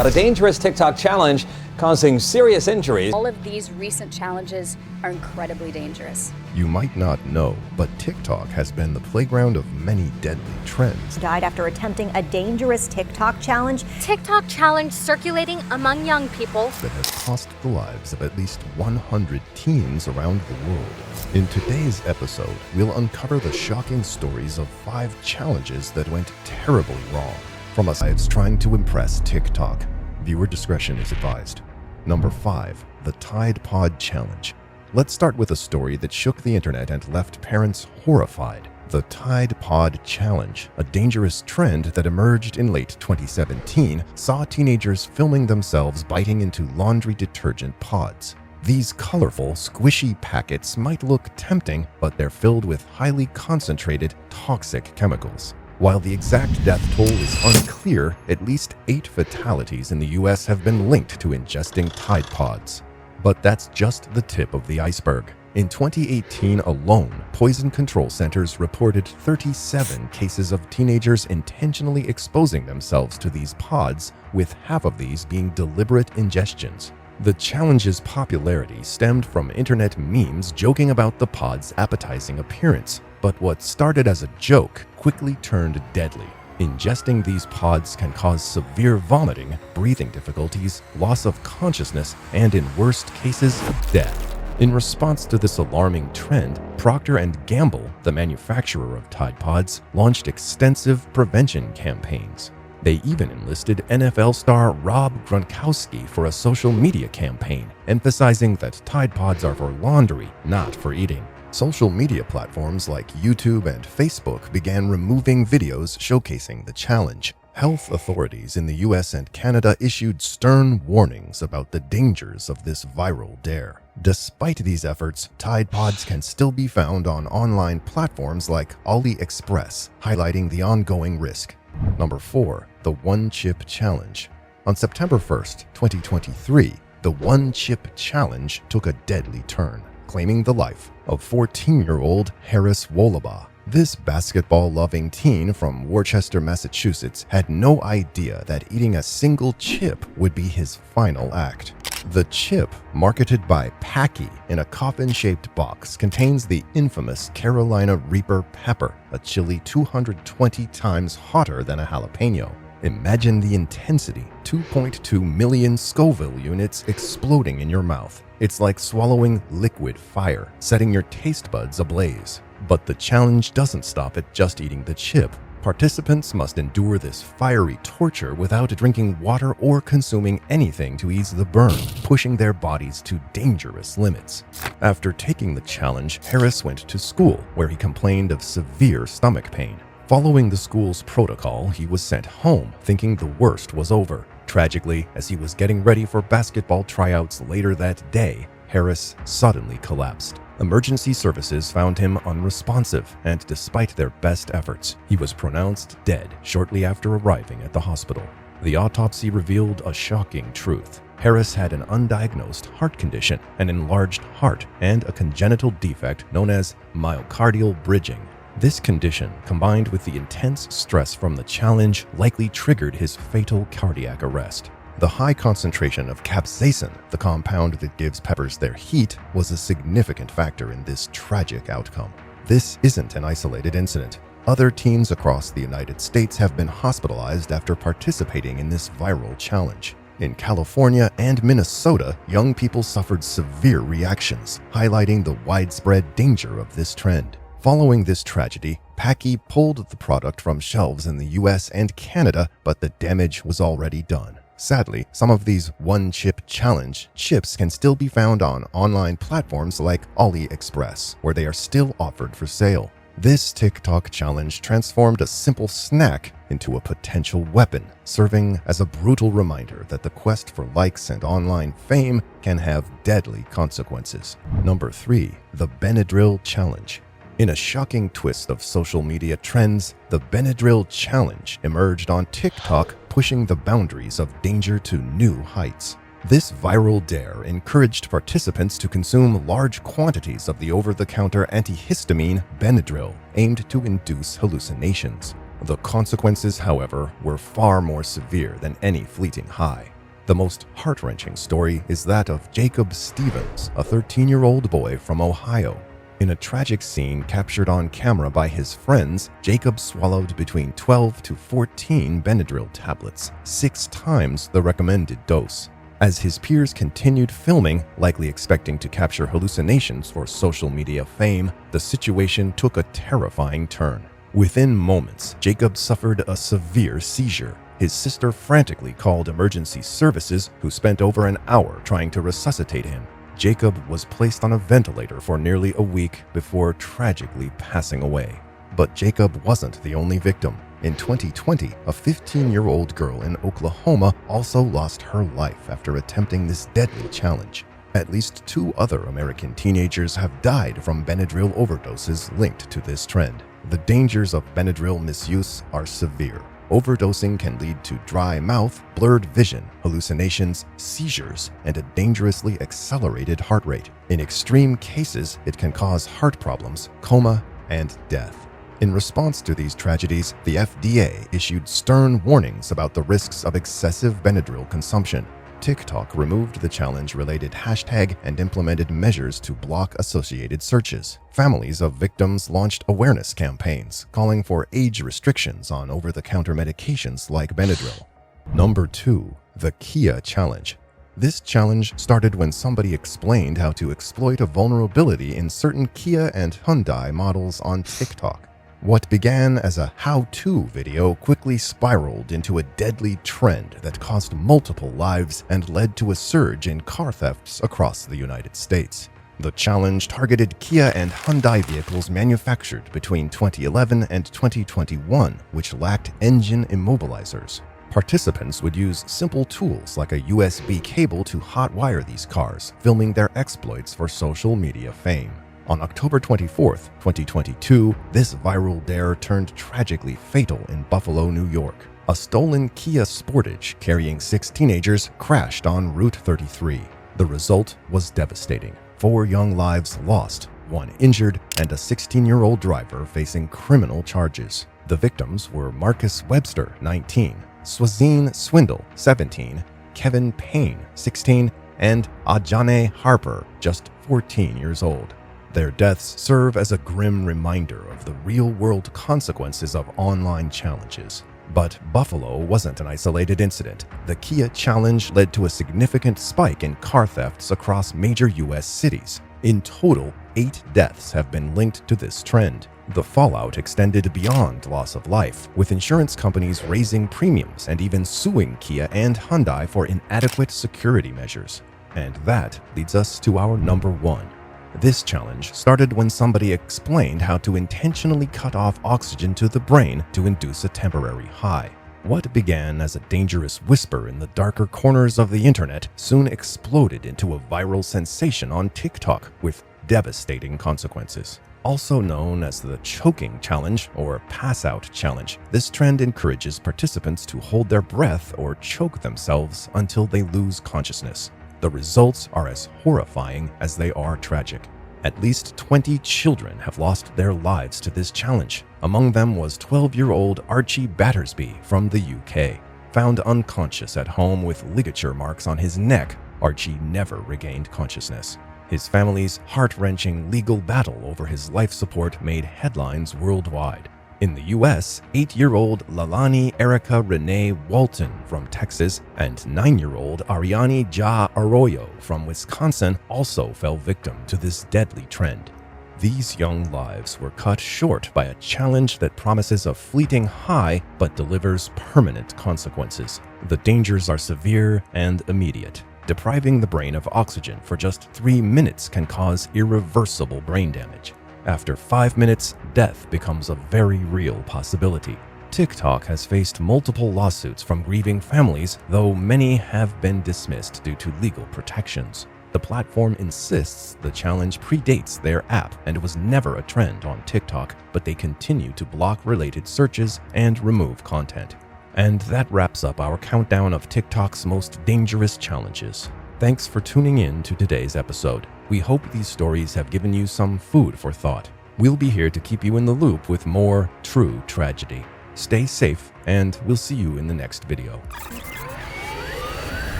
A dangerous TikTok challenge causing serious injuries. All of these recent challenges are incredibly dangerous. You might not know, but TikTok has been the playground of many deadly trends. Died after attempting a dangerous TikTok challenge. TikTok challenge circulating among young people That has cost the lives of at least 100 teens around the world. In today's episode, we'll uncover the shocking stories of 5 challenges that went terribly wrong. From us lives trying to impress TikTok. Viewer discretion is advised. Number 5, the Tide Pod Challenge. Let's start with a story that shook the internet and left parents horrified. The Tide Pod Challenge, a dangerous trend that emerged in late 2017, saw teenagers filming themselves biting into laundry detergent pods. These colorful, squishy packets might look tempting, but they're filled with highly concentrated, toxic chemicals. While the exact death toll is unclear, at least 8 fatalities in the US have been linked to ingesting Tide Pods. But that's just the tip of the iceberg. In 2018 alone, poison control centers reported 37 cases of teenagers intentionally exposing themselves to these pods, with half of these being deliberate ingestions. The challenge's popularity stemmed from internet memes joking about the pod's appetizing appearance. But what started as a joke quickly turned deadly. Ingesting these pods can cause severe vomiting, breathing difficulties, loss of consciousness, and in worst cases, death. In response to this alarming trend, Procter & Gamble, the manufacturer of Tide Pods, launched extensive prevention campaigns. They even enlisted NFL star Rob Gronkowski for a social media campaign, emphasizing that Tide Pods are for laundry, not for eating. Social media platforms like YouTube and Facebook began removing videos showcasing the challenge. Health authorities in the US and Canada issued stern warnings about the dangers of this viral dare. Despite these efforts, Tide Pods can still be found on online platforms like AliExpress, highlighting the ongoing risk. Number 4, the One Chip Challenge. On September 1st, 2023, the One Chip Challenge took a deadly turn, claiming the life of 14-year-old Harris Wolobah. This basketball-loving teen from Worcester, Massachusetts had no idea that eating a single chip would be his final act. The chip, marketed by Packy in a coffin-shaped box, contains the infamous Carolina Reaper pepper, a chili 220 times hotter than a jalapeno. Imagine the intensity, 2.2 million Scoville units exploding in your mouth. It's like swallowing liquid fire, setting your taste buds ablaze. But the challenge doesn't stop at just eating the chip. Participants must endure this fiery torture without drinking water or consuming anything to ease the burn, pushing their bodies to dangerous limits. After taking the challenge, Harris went to school, where he complained of severe stomach pain. Following the school's protocol, he was sent home, thinking the worst was over. Tragically, as he was getting ready for basketball tryouts later that day, Harris suddenly collapsed. Emergency services found him unresponsive, and despite their best efforts, he was pronounced dead shortly after arriving at the hospital. The autopsy revealed a shocking truth. Harris had an undiagnosed heart condition, an enlarged heart, and a congenital defect known as myocardial bridging. This condition, combined with the intense stress from the challenge, likely triggered his fatal cardiac arrest. The high concentration of capsaicin, the compound that gives peppers their heat, was a significant factor in this tragic outcome. This isn't an isolated incident. Other teens across the United States have been hospitalized after participating in this viral challenge. In California and Minnesota, young people suffered severe reactions, highlighting the widespread danger of this trend. Following this tragedy, Packy pulled the product from shelves in the US and Canada, but the damage was already done. Sadly, some of these One Chip Challenge chips can still be found on online platforms like AliExpress, where they are still offered for sale. This TikTok challenge transformed a simple snack into a potential weapon, serving as a brutal reminder that the quest for likes and online fame can have deadly consequences. Number 3, the Benadril Challenge. In a shocking twist of social media trends, the Benadril Challenge emerged on TikTok, pushing the boundaries of danger to new heights. This viral dare encouraged participants to consume large quantities of the over-the-counter antihistamine Benadril, aimed to induce hallucinations. The consequences, however, were far more severe than any fleeting high. The most heart-wrenching story is that of Jacob Stevens, a 13-year-old boy from Ohio. In a tragic scene captured on camera by his friends, Jacob swallowed between 12 to 14 Benadril tablets, 6 times the recommended dose. As his peers continued filming, likely expecting to capture hallucinations for social media fame, the situation took a terrifying turn. Within moments, Jacob suffered a severe seizure. His sister frantically called emergency services, who spent over an hour trying to resuscitate him. Jacob was placed on a ventilator for nearly a week before tragically passing away. But Jacob wasn't the only victim. In 2020, a 15-year-old girl in Oklahoma also lost her life after attempting this deadly challenge. At least 2 other American teenagers have died from Benadryl overdoses linked to this trend. The dangers of Benadryl misuse are severe. Overdosing can lead to dry mouth, blurred vision, hallucinations, seizures, and a dangerously accelerated heart rate. In extreme cases, it can cause heart problems, coma, and death. In response to these tragedies, the FDA issued stern warnings about the risks of excessive Benadryl consumption. TikTok removed the challenge-related hashtag and implemented measures to block associated searches. Families of victims launched awareness campaigns, calling for age restrictions on over-the-counter medications like Benadryl. Number 2. The Kia Challenge. This challenge started when somebody explained how to exploit a vulnerability in certain Kia and Hyundai models on TikTok. What began as a how-to video quickly spiraled into a deadly trend that cost multiple lives and led to a surge in car thefts across the United States. The challenge targeted Kia and Hyundai vehicles manufactured between 2011 and 2021, which lacked engine immobilizers. Participants would use simple tools like a USB cable to hotwire these cars, filming their exploits for social media fame. On October 24, 2022, this viral dare turned tragically fatal in Buffalo, New York. A stolen Kia Sportage carrying 6 teenagers crashed on Route 33. The result was devastating. 4 young lives lost, 1 injured, and a 16-year-old driver facing criminal charges. The victims were Marcus Webster, 19, Swazine Swindle, 17, Kevin Payne, 16, and Ajane Harper, just 14 years old. Their deaths serve as a grim reminder of the real-world consequences of online challenges. But Buffalo wasn't an isolated incident. The Kia Challenge led to a significant spike in car thefts across major U.S. cities. In total, 8 deaths have been linked to this trend. The fallout extended beyond loss of life, with insurance companies raising premiums and even suing Kia and Hyundai for inadequate security measures. And that leads us to our number 1. This challenge started when somebody explained how to intentionally cut off oxygen to the brain to induce a temporary high. What began as a dangerous whisper in the darker corners of the internet soon exploded into a viral sensation on TikTok with devastating consequences. Also known as the choking challenge or pass-out challenge, this trend encourages participants to hold their breath or choke themselves until they lose consciousness. The results are as horrifying as they are tragic. At least 20 children have lost their lives to this challenge. Among them was 12-year-old Archie Battersby from the UK. Found unconscious at home with ligature marks on his neck, Archie never regained consciousness. His family's heart-wrenching legal battle over his life support made headlines worldwide. In the US, 8-year-old Lalani Erica Renee Walton from Texas and 9-year-old Ariane Ja Arroyo from Wisconsin also fell victim to this deadly trend. These young lives were cut short by a challenge that promises a fleeting high but delivers permanent consequences. The dangers are severe and immediate. Depriving the brain of oxygen for just 3 minutes can cause irreversible brain damage. After 5 minutes, death becomes a very real possibility. TikTok has faced multiple lawsuits from grieving families, though many have been dismissed due to legal protections. The platform insists the challenge predates their app and was never a trend on TikTok, but they continue to block related searches and remove content. And that wraps up our countdown of TikTok's most dangerous challenges. Thanks for tuning in to today's episode. We hope these stories have given you some food for thought. We'll be here to keep you in the loop with more true tragedy. Stay safe, and we'll see you in the next video.